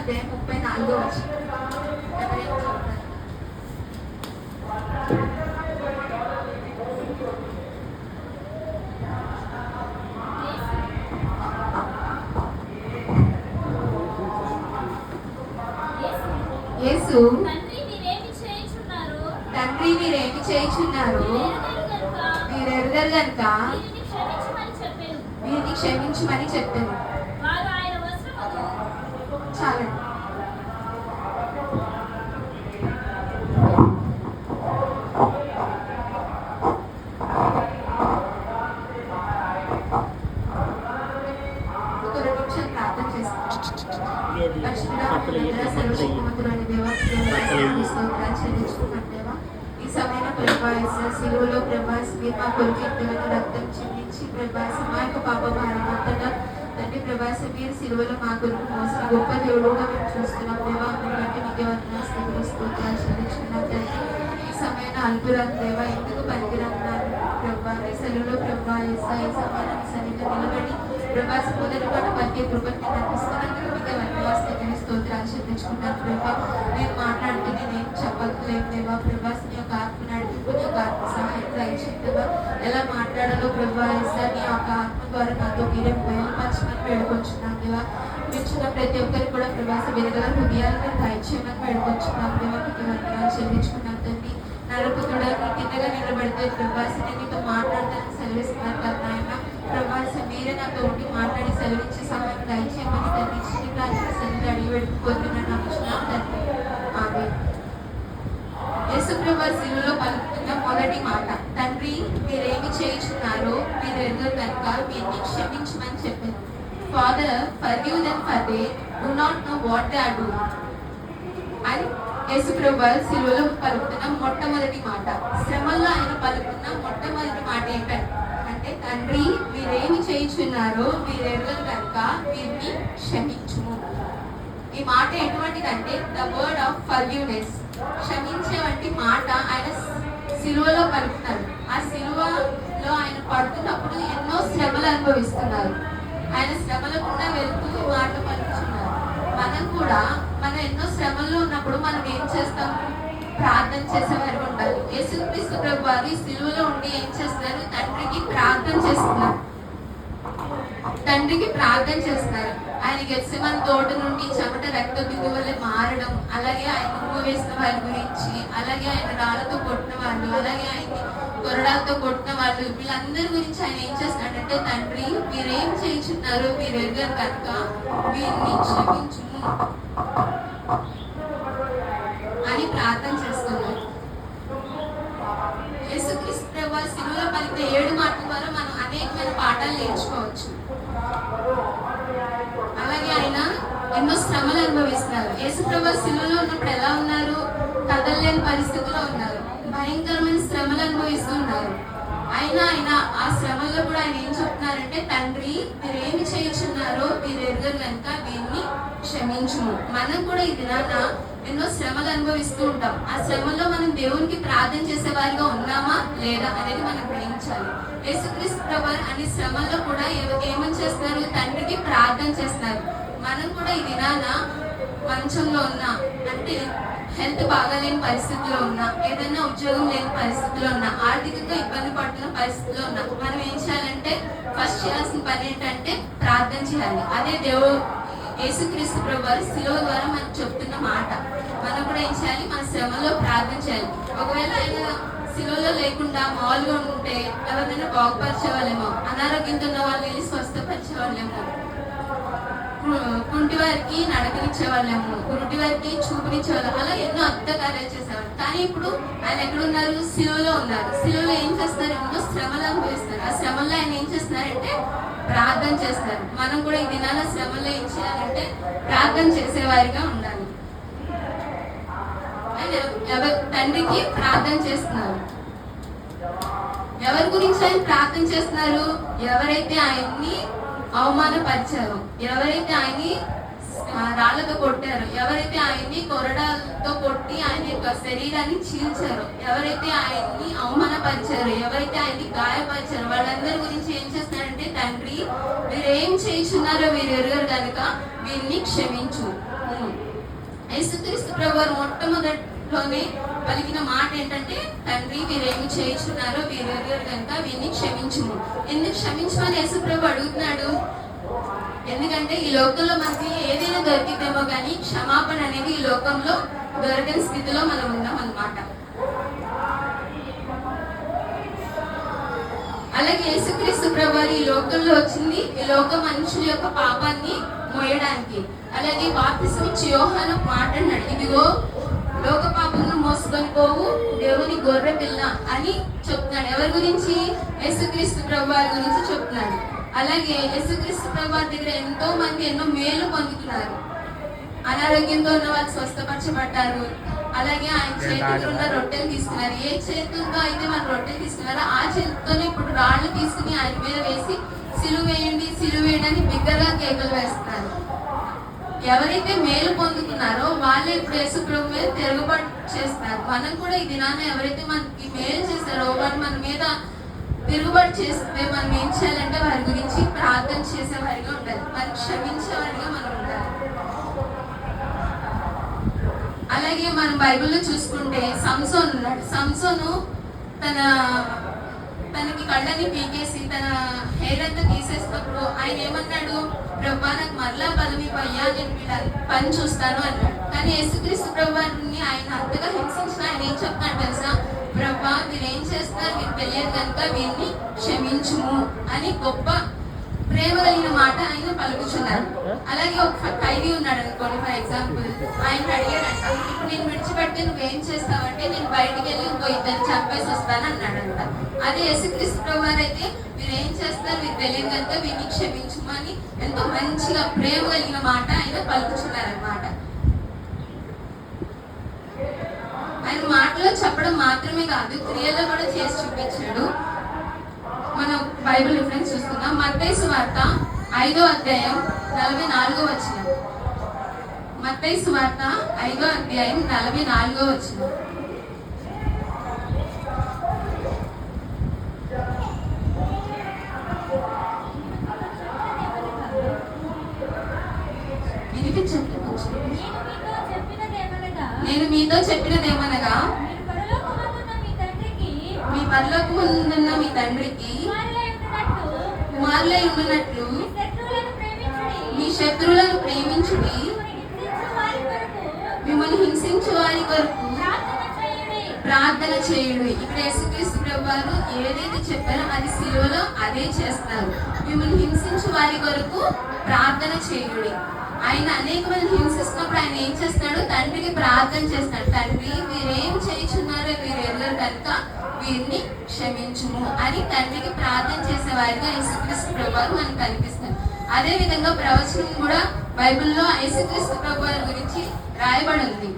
అధ్యాయం 34వ వచనం. యేసు తండ్రి మీరేమి చేయుచున్నారు మీరు ఎరుగరు గనుక వీరిని క్షమించమని చెప్పాను. చాలండి. ఈ సమయంలో ప్రభాస్ శిలువలో ప్రభాస్ మీరు మా కొరకు ఎంతగానో రక్తం చిందించి ప్రభాస్ మా యొక్క పాప భారం అంతటా తండ్రి ప్రభాస్ మీరు శిలువలో మా కొరకు మోసిన గొప్ప దేవుడుగా మేము చూస్తున్నాం దేవా. బట్టి మీకే వందనాలు స్తోత్రాలు చెల్లించుకున్నాం తండ్రి. ఈ సమయంలో అల్పురాలు దేవా ఎందుకు పనికిరాన్నారు ప్రభా ఈ సెలవులో ప్రభా ఈ సమయంలో మీ సన్నిధిలో నిలబడి ప్రభాస్ మొదటి పాట పలికే కృపని నడిపిస్తున్నందుకు మీకే వందనాలు స్తోత్రాలు చెల్లించుకున్నాను ప్రభా. నేను మాట్లాడితే నేనేం చెప్పలేము దేవా. ప్రభాస్ నీ యొక్క ఆత్మ నడిపింపు నీ యొక్క ఆత్మ సహాయం దయచేయవా. ఎలా మాట్లాడాలో ప్రభా నీ యొక్క ఆత్మ ద్వారా నాతో మీరే బయలుపరచమని వేడుకొచ్చున్నాం దేవా. వింటున్న ప్రతి ఒక్కరికి కూడా ప్రభాస విరగల హృదయాలను దయచేయమని వేడుకొచ్చున్నాం దేవా. మీకు వందనాలు చెల్లించుకున్నాం తండ్రి. నరపుతుడా నీ కిందగా నిలబడితే ప్రభాస నేను నీతో మాట్లాడతానని సెలవిస్తున్నారు కదా ఆయన. ప్రభాస మీరే నాతో ఉండి మాట్లాడి సెలవించి సహాయం దయచేయమని తండ్రి చిన్న ప్రాంతం సెలవు అడిగి పెట్టుకోతున్నాను నమ్ముచున్నాం తండ్రి. ఆమె యేసు ప్రభా శిలువలో పలుకుతున్న మొదటి మాట, తండ్రి మీరేమి చేయుచున్నారో మీరు ఎరుగరు కనుక వీరిని క్షమించమని చెప్పాను. Father, forgive them for they do not know what they are doing. అని యేసు ప్రభా శిలువలో పలుకుతున్న మొట్టమొదటి మాట, శ్రమల్లో ఆయన పలుకుతున్న మొట్టమొదటి మాట ఏంటంటే తండ్రి మీరేమి చేయుచున్నారో మీరు ఎరుగరు కనుక వీరిని క్షమించుము. ఈ మాట ఎటువంటిదంటే ద వర్డ్ ఆఫ్ ఫర్గివ్నెస్. క్షమించే వంటి మాట ఆయన శిలువలో పలుకుతాడు. ఆ శిలువలో ఆయన పడుతున్నప్పుడు ఎన్నో శ్రమలు అనుభవిస్తున్నారు. ఆయన శ్రమల గుండా వెళ్తూ ఈ మాట పలుకుతున్నారు. మనం కూడా మనం ఎన్నో శ్రమల్లో ఉన్నప్పుడు మనం ఏం చేస్తాం? ప్రార్థన చేసేవారు ఉండాలి. యేసుక్రీస్తు ప్రభు వారు శిలువలో ఉండి ఏం చేస్తున్నారు? తండ్రికి ప్రార్థన చేస్తున్నారు. తండ్రికి ప్రార్థన చేస్తున్నారు. ఆయన గెత్సెమనే తోట నుండి చెమట రక్త బిందువులే మారడం, అలాగే ఆయన ఉమ్ము వేసిన వారి గురించి, అలాగే ఆయన రాళ్లతో కొట్టిన వాళ్ళు, అలాగే ఆయన్ని కొరడాలతో కొట్టిన వాళ్ళు, వీళ్ళందరి గురించి ఆయన ఏం చేస్తున్నాడంటే తండ్రి మీరేం చేయించున్నారు మీరు ఎరుగరు కనుక వీరిని క్షమించుము అని ప్రార్థన చేస్తున్నారు. యేసుక్రీస్తు ప్రభువు శిలువలో పలికిన 7 మాటల ద్వారా మనం అనేకమైన పాఠాలు నేర్చుకోవచ్చు. అలాగే ఆయన ఎన్నో శ్రమలు అనుభవిస్తున్నారు. యేసు ప్రభువు శిలువలో ఉన్నప్పుడు ఎలా ఉన్నారు? కదలలేని పరిస్థితిలో ఉన్నారు. భయంకరమైన శ్రమలు అనుభవిస్తున్నారు. ఆయన ఆ శ్రమల్లో కూడా ఆయన ఏం చెప్తున్నారంటే తండ్రి మీరేమి చేయుచున్నారో మీరు ఎరుగరు కనుక వీరిని క్షమించుము. మనం కూడా ఈ దినాన ఎన్నో శ్రమలు అనుభవిస్తూ ఉంటాం. ఆ శ్రమల్లో మనం దేవునికి ప్రార్థన చేసే వారిగా ఉన్నామా లేదా అనేది మనం గ్రహించాలి. యేసుక్రీస్తు ప్రభువు అన్ని శ్రమల్లో కూడా ఏమని చేస్తున్నారు? తండ్రికి ప్రార్థన చేస్తున్నారు. మనం కూడా ఈ దినాన మంచంలో ఉన్నా, అంటే హెల్త్ బాగాలేని పరిస్థితిలో ఉన్నా, ఏదైనా ఉద్యోగం లేని పరిస్థితిలో ఉన్నా, ఆర్థికంగా ఇబ్బంది పడుతున్న పరిస్థితిలో ఉన్నా, మనం ఏం చేయాలంటే ఫస్ట్ చేయాల్సిన పని ఏంటంటే ప్రార్థన చేయాలి. అదే యేసుక్రీస్తు ప్రభువు శిలువ ద్వారా మనకు చెప్తున్న మాట. మనం కూడా ఏం చేయాలి? మన శ్రమలో ప్రార్థన చేయాలి. ఒకవేళ ఆయన శిలువలో లేకుండా మామూలుగా ఉంటే ఎవరినైనా బాగుపరిచేవాళ్ళేమో, అనారోగ్యంతో ఉన్న వాళ్ళు వెళ్ళి స్వస్థపరిచేవాళ్ళేమో, కుంటి వారికి నడకనిచ్చేవాళ్ళేమో, గురుటి వారికి చూపునిచ్చేవాళ్ళు, అలా ఎన్నో అద్భుత కార్యాలు చేసేవాళ్ళు. కానీ ఇప్పుడు ఆయన ఎక్కడున్నారు? శిలువలో ఉన్నారు. శిలువలో ఏం చేస్తున్నారు? ఎన్నో శ్రమలు అనుభవిస్తారు. ఆ శ్రమల్లో ఆయన ఏం చేస్తున్నారంటే ప్రార్థన చేస్తారు. మనం కూడా ఈ దినాల శ్రమల్లో ఏం చేయాలంటే ప్రార్థన చేసేవారిగా ఉండాలి. ఆయన తండ్రికి ప్రార్థన చేస్తున్నారు. ఎవరి గురించి ఆయన ప్రార్థన చేస్తున్నారు? ఎవరైతే ఆయన్ని అవమానపరిచారో, ఎవరైతే ఆయన్ని రాళ్లతో కొట్టారో, ఎవరైతే ఆయన్ని కొరడాలతో కొట్టి ఆయన యొక్క శరీరాన్ని చీల్చారో, ఎవరైతే ఆయన్ని అవమానపరిచారో, ఎవరైతే ఆయన్ని గాయపరిచారో, వాళ్ళందరి గురించి ఏం చేస్తున్నారంటే తండ్రి మీరేం చేయించున్నారో మీరు ఎరుగరు కనుక వీరిని క్షమించు. యేసుక్రీస్తు ప్రభువారు మొట్టమొదటిలోనే పలికిన మాట ఏంటంటే, తండ్రి వీరేమి చేయించున్నారో వీరెవరు కనుక వీరిని క్షమించుము. ఎందుకు క్షమించమని యేసు ప్రభు అడుగుతున్నాడు? ఎందుకంటే ఈ లోకంలో మనకి ఏదైనా దొరికితేమో కానీ క్షమాపణ అనేది ఈ లోకంలో దొరకని స్థితిలో మనం ఉన్నాం అన్నమాట. అలాగే యేసుక్రీస్తు ప్రభువారు ఈ లోకంలో వచ్చింది ఈ లోక మనుషుల యొక్క పాపాన్ని మోయడానికి. అలాగే బాప్తిసం ఇచ్చి యోహాను మాట్లాడినాడు, ఇదిగో లోక పాపమును మోసుకొని పోవు దేవుని గొర్రె పిల్ల అని చెప్తున్నాడు. ఎవరి గురించి? యేసుక్రీస్తు ప్రభువారి గురించి చెప్తున్నాడు. అలాగే యేసుక్రీస్తు ప్రభువారి దగ్గర ఎంతో మంది ఎన్నో మేలు పొందుతున్నారు. అనారోగ్యంతో ఉన్న వాళ్ళు స్వస్థపరచబడ్డారు. అలాగే ఆయన చేతిలో ఉన్న రొట్టెలు తీసుకున్నారు. ఏ చేతులతో అయితే మన రొట్టెలు తీసుకున్నారో ఆ చేతితోనే ఇప్పుడు రాళ్ళు తీసుకుని ఆయన మీద వేసి సిలువ వేయండి సిలువ వేయండి అని బిగ్గరగా కేకలు వేస్తున్నారు. ఎవరైతే మేలు పొందుతున్నారో వాళ్ళే ఇప్పుడు యేసు ప్రభు మీద తిరుగుబాటు చేస్తారు. మనం కూడా ఈ దినాన్ని ఎవరైతే మనకి మేలు చేస్తారో వాళ్ళు మన మీద తిరుగుబాటు చేస్తే మనం ఏం చేయాలంటే వారి గురించి ప్రార్థన చేసేవారిగా ఉండాలి, వారిని క్షమించేవారిగా మనం ఉండాలి. అలాగే మనం బైబిల్లో చూసుకుంటే సంసోను ఉన్నాడు. సంసోను తనకి కళ్ళని పీకేసి తన హెయిర్ అంతా తీసేసినప్పుడు ఆయన ఏమన్నాడు? ప్రభా నాకు మరలా బలం ఇవ్వయ్యా, నేను వీళ్ళ పని చూస్తాను అన్నాడు. కానీ యేసుక్రీస్తు ప్రభువారిని ఆయన అంతగా హింసించిన ఆయన ఏం చెప్తాడు తెలుసా? ప్రభా మీరు ఏం చేస్తారు మీకు తెలియదు కనుక వీరిని క్షమించుము అని గొప్ప ప్రేమ కలిగిన మాట ఆయన పలుకుతున్నారు. అలాగే ఒక ఖైదీ ఉన్నాడు అనుకోండి, ఫర్ ఎగ్జాంపుల్ ఆయన అడిగాడంట, ఇప్పుడు నేను విడిచిపెడితే నువ్వేం చేస్తావంటే నేను బయటికి వెళ్ళి ఇంకో ఇద్దరు చంపేసి వస్తాను అన్నాడంట. అదే యేసుక్రీస్తు ప్రభువారు అయితే మీరు ఏం చేస్తారు మీకు తెలియదు కనుక వీరిని క్షమించుమని ఎంతో మంచిగా ప్రేమ కలిగిన మాట ఆయన పలుకుతున్నారనమాట. ఆయన మాటలో చెప్పడం మాత్రమే కాదు, క్రియలో కూడా చేసి చూపించాడు. మనం బైబిల్ రిఫరెన్స్ చూస్తున్నాం. మత్తయి సువార్త 5వ అధ్యాయం 44వ వచనం. మత్తయి సువార్త 5వ అధ్యాయం 44వ వచనం. నేను మీతో చెప్పినదేమనగా మీ పరలోకమందున్న మీ తండ్రికి కుమారులై ఉండునట్లు మీ శత్రువులను ప్రేమించుడి, మిమ్మల్ని హింసించు వారి కొరకు ప్రార్థన చేయుడు. ఇక్కడ యేసుక్రీస్తు ప్రభువారు ఏదైతే చెప్పారో అది సిలువలో అదే చేస్తారు. మిమ్మల్ని హింసించు వారి కొరకు ప్రార్థన చేయుడి. ఆయన అనేక మంది హింసిస్తున్నప్పుడు ఆయన ఏం చేస్తాడు? తండ్రికి ప్రార్థన చేస్తాడు, తండ్రి వీరేం చేయుచున్నారో వీరు ఎల్లరు కనుక వీరిని క్షమించుము అని తండ్రికి ప్రార్థన చేసే వారిగా యేసుక్రీస్తు ప్రభువారు మనకు కనిపిస్తారు. అదే విధంగా ప్రవచనం కూడా బైబిల్లో యేసుక్రీస్తు ప్రభువారి గురించి రాయబడి ఉంది.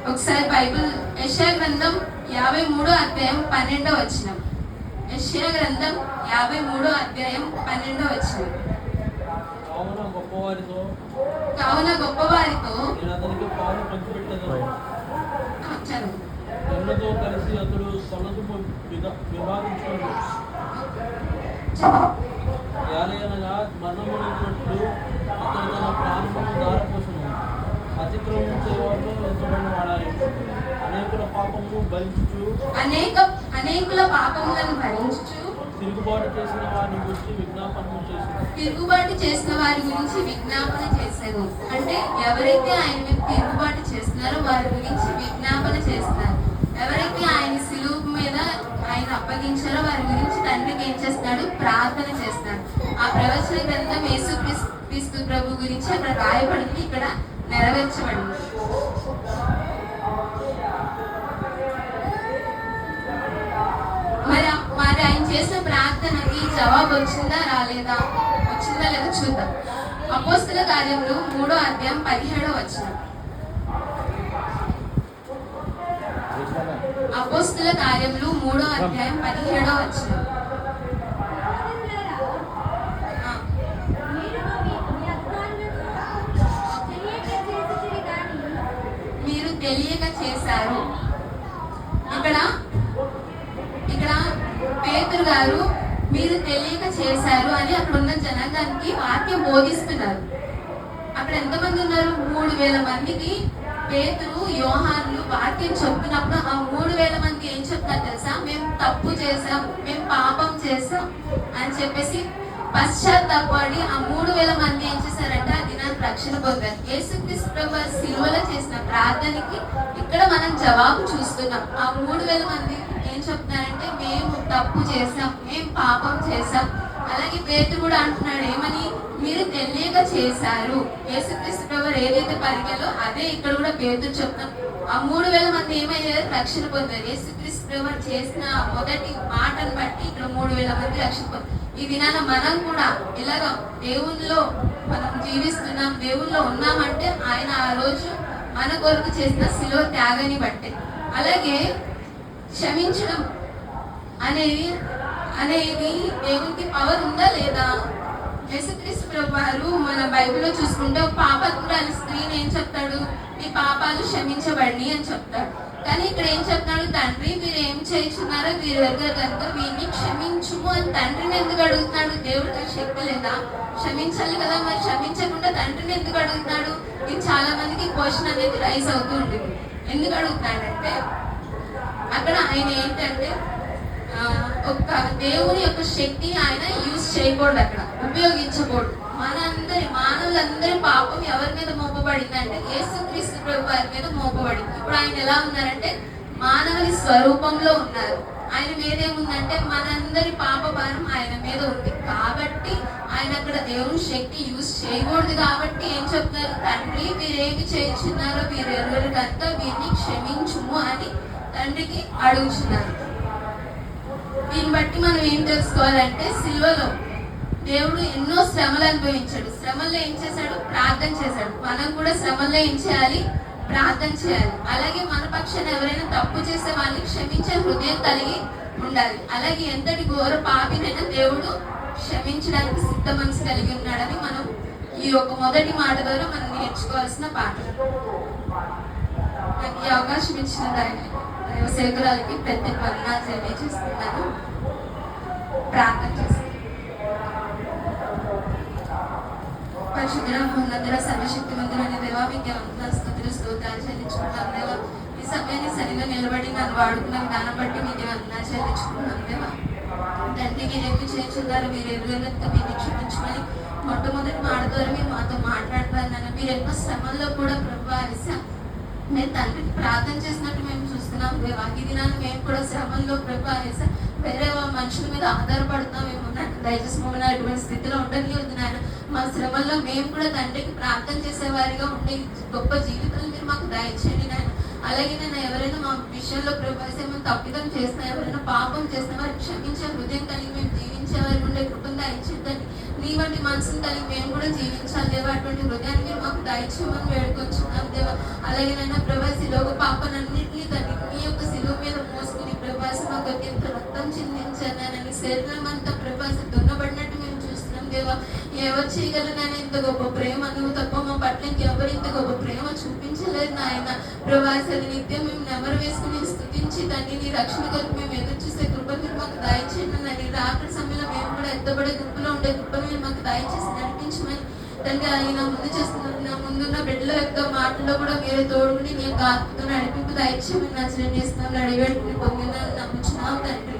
ఒకసారి బైబిల్ యెషయా గ్రంథం 53వ అధ్యాయం 12వ వచనం. యెషయా గ్రంథం 53వ అధ్యాయం 12వ వచనం. కావున గొప్పవారితో కలిసి అతడు సొలదుము విభాగించుకున్నాడు. యాలయనగా మరణమునట్లు అతడు తన ప్రాణమును దారపోసను. అతిక్రమం చేయవారిలో ఎంతమంది వాడాలి. అనేకుల పాపములను భరించుచు తిరుగుబాటు చేసిన వారి గురించి విజ్ఞాపన చేశాను. అంటే ఎవరైతే ఆయన మీద తిరుగుబాటు చేస్తున్నారో వారి గురించి విజ్ఞాపన చేస్తారు. ఎవరైతే ఆయన సిలువ మీద ఆయన అప్పగించారో వారి గురించి తండ్రికి ఏం చేస్తున్నాడు? ప్రార్థన చేస్తాడు. ఆ ప్రవచన గ్రంథం యేసుక్రీస్తు ప్రభు గురించి అక్కడ రాయబడింది, ఇక్కడ నెరవేర్చబడింది. మరి ఆయన చేసిన ప్రార్థనకి జవాబు వచ్చిందా రాలేదా? వచ్చిందా లేదా చూద్దాం. అపోస్తల కార్యములు 3వ అధ్యాయం 17వ వచనం. అపోస్తల కార్యములు 3వ అధ్యాయం 17వ వచనం. మీరు తెలియక చేశారు. ఇక్కడ పేతురు గారు మీరు తెలియక చేశారు అని అక్కడ ఉన్న జనాంగానికి వాక్యం బోధిస్తున్నారు. అక్కడ ఎంతమంది ఉన్నారు? 3000 మందికి పేతురు యోహానులు వాక్యం చెప్పినప్పుడు ఆ 3,000 మంది ఏం చెప్తారు తెలుసా? మేము తప్పు చేసాం, మేము పాపం చేసాం అని చెప్పేసి పశ్చాత్తాపడి ఆ 3,000 మంది ఏం చేశారంటే ఆ దినాన్ని రక్షణ పొందారు. యేసుక్రీస్తు ప్రభువు సిలువలో చేసిన ప్రార్థనకి ఇక్కడ మనం జవాబు చూస్తున్నాం. ఆ 3,000 మంది ఏం చెప్తున్నారంటే మేము తప్పు చేసాం, మేము పాపం చేసాం. అలాగే పేతురు కూడా అంటున్నాడు ఏమని? మీరు తెలియక చేశారు. యేసుక్రీస్తు ప్రభువు ఏదైతే పలికాలో అదే ఇక్కడ కూడా పేతురు చెప్తాం. ఆ 3,000 మంది ఏమయ్యారు? రక్షణ పొందారు. యేసుక్రీస్తు ప్రభువు చేసిన మొదటి మాటను బట్టి ఇక్కడ 3,000 మంది రక్షణ పొందారు. ఈ దినాన మనం కూడా ఇలాగ దేవునిలో మనం జీవిస్తున్నాం, దేవునిలో ఉన్నామంటే ఆయన ఆ రోజు మన కొరకు చేసిన శిలువ త్యాగాన్ని బట్టే. అలాగే క్షమించడం అనేది దేవునికి పవర్ ఉందా లేదా? యేసుక్రీస్తు ప్రభువారు మన బైబిల్లో చూసుకుంటే పాపత్తురాలి స్త్రీని ఏం చెప్తాడు? మీ పాపాలు క్షమించబడి అని చెప్తాడు. కానీ ఇక్కడ ఏం చెప్తాడు? తండ్రి మీరు ఏం చేస్తున్నారో వీరు ఎరగరు కనుక వీరిని క్షమించుము అని తండ్రిని ఎందుకు అడుగుతున్నాడు? దేవుడికి శక్తి లేదా? క్షమించాలి కదా, మరి క్షమించకుండా తండ్రిని ఎందుకు అడుగుతున్నాడు? ఇది చాలా మందికి క్వశ్చన్ అనేది రైజ్ అవుతూ ఉంటుంది. ఎందుకు అడుగుతున్నాడంటే అక్కడ ఆయన ఏంటంటే ఒక దేవుని యొక్క శక్తి ఆయన యూజ్ చేయకూడదు, అక్కడ ఉపయోగించకూడదు. మానవులందరి పాపం ఎవరి మీద మోపబడింది అంటే యేసుక్రీస్తు ప్రభు వారి మీద మోపబడింది. ఇప్పుడు ఆయన ఎలా ఉన్నారంటే మానవుని స్వరూపంలో ఉన్నారు. ఆయన మీద ఏముందంటే మనందరి పాప భారం ఆయన మీద ఉంది. కాబట్టి ఆయన అక్కడ దేవుని శక్తి యూజ్ చేయకూడదు. కాబట్టి ఏం చెప్తారు? తండ్రి వీరేమి చేయించున్నారో వీరు ఎరువులు కనుక వీరిని క్షమించుము అని తండ్రికి అడుగుతున్నారు. దీన్ని బట్టి మనం ఏం తెలుసుకోవాలంటే సిలువలో దేవుడు ఎన్నో శ్రమలు అనుభవించాడు. శ్రమల్లో ఏం చేశాడు? ప్రార్థన చేశాడు. మనం కూడా శ్రమల్లో ఏం చేయాలి? ప్రార్థన చేయాలి. అలాగే మన పక్షాన ఎవరైనా తప్పు చేసే వాళ్ళని క్షమించే హృదయం కలిగి ఉండాలి. అలాగే ఎంతటి ఘోర పాపినైనా దేవుడు క్షమించడానికి సిద్ధ మనసు కలిగి ఉన్నాడని మనం ఈ యొక్క మొదటి మాట ద్వారా మనం నేర్చుకోవాల్సిన పాఠం. నాకు ఈ అవకాశం ఇచ్చిన దైవ సేవకురాలకి ప్రత్యేక వందనాలు తెలియజేస్తున్నాను. ప్రార్థన చేస్తాను. పరిశుద్ధ మహోన్నతుడ సర్వశక్తి మంతుడైన దేవా మీకు వందనాలు స్తుతులు స్తోత్రాలు చెల్లించుకుంటాం దేవా. ఈ సమయాన్ని సరిగా నిలబడి నన్ను వాడుకున్న విధానం బట్టి మీకు వందనాలు చెల్లించుకుంటాం దేవా. తండ్రి మీరేమి చేయించున్నారు మీరు ఎరువులంతా మీరు క్షమించుకొని మొట్టమొదటి మాట ద్వారా మీరు మాతో మాట్లాడతారన్న మీరు ఎన్నో శ్రమల్లో కూడా ప్రభావిస్తాం. మేము తండ్రికి ప్రార్థన చేసినట్టు మేము చూస్తున్నాం దేవా. ఈ దినాన్ని మేము కూడా శ్రమంలో ప్రభావిస్తాం. వేరే మనుషుల మీద ఆధారపడుతున్నాం. మేము దయచేసి మమ్మల్ని అటువంటి స్థితిలో ఉండలేదు నాయన. మా శ్రమల్లో మేము కూడా తండ్రికి ప్రార్థన చేసేవారిగా ఉండే గొప్ప జీవితాలు మీరు మాకు దయచేయండి నాయన. అలాగే నేను ఎవరైనా మా విషయంలో ప్రభావితం తప్పిదం చేసినా ఎవరైనా పాపం చేసిన వారికి క్షమించే హృదయం కలిగి మేము జీవించే వారికి ఉండే కృపను దయచేద్దండి. నీ వంటి మనసును కలిగి మేము కూడా జీవించాలి దేవా. అటువంటి హృదయాన్ని మీరు మాకు దయచేయమని వేడుకొచ్చున్నాం దేవా. అలాగే నైనా ప్రభాసి లోక పాపనన్నింటినీ తండ్రి మీ యొక్క శిలువ మీద మోసుకుని ప్రభాసి మాకు ఎంత రక్తం చిందించాను నాయన. శరీరం అంతా ప్రభాసి దున్నబడినట్టు మేము చూస్తున్నాం దేవా. ఎవరు చేయగలరు నాయన ఇంత గొప్ప ప్రేమ? నువ్వు తప్ప మా పట్ల ఇంకెవరు ఇంత గొప్ప ప్రేమ చూపించలేదు నాయన. ప్రభాసాలు నిత్యం మేము నెమరు వేసుకుని స్థుతించి తండ్రి నీ రక్షణ కొరకు మేము ఎదురు చూసే కృప మీరు మాకు దయచేయండి నాయన. రాత్రి సమయంలో మేము కూడా ఎత్తబడే గుంపులో ఉండే కృపను మీరు మాకు దయచేసి నడిపించమని తండ్రి. ఆయన ముందు చేస్తున్నారు నా ముందున్న బిడ్డల యొక్క మాటల్లో కూడా మీరు తోడుకుని నీ యొక్క ఆత్మతో నడిపింపు దయచేయమని నచ్చడం చేస్తున్నాం. అడిగేట్టుకుని పొందిన నమ్ముచున్నాం తండ్రి.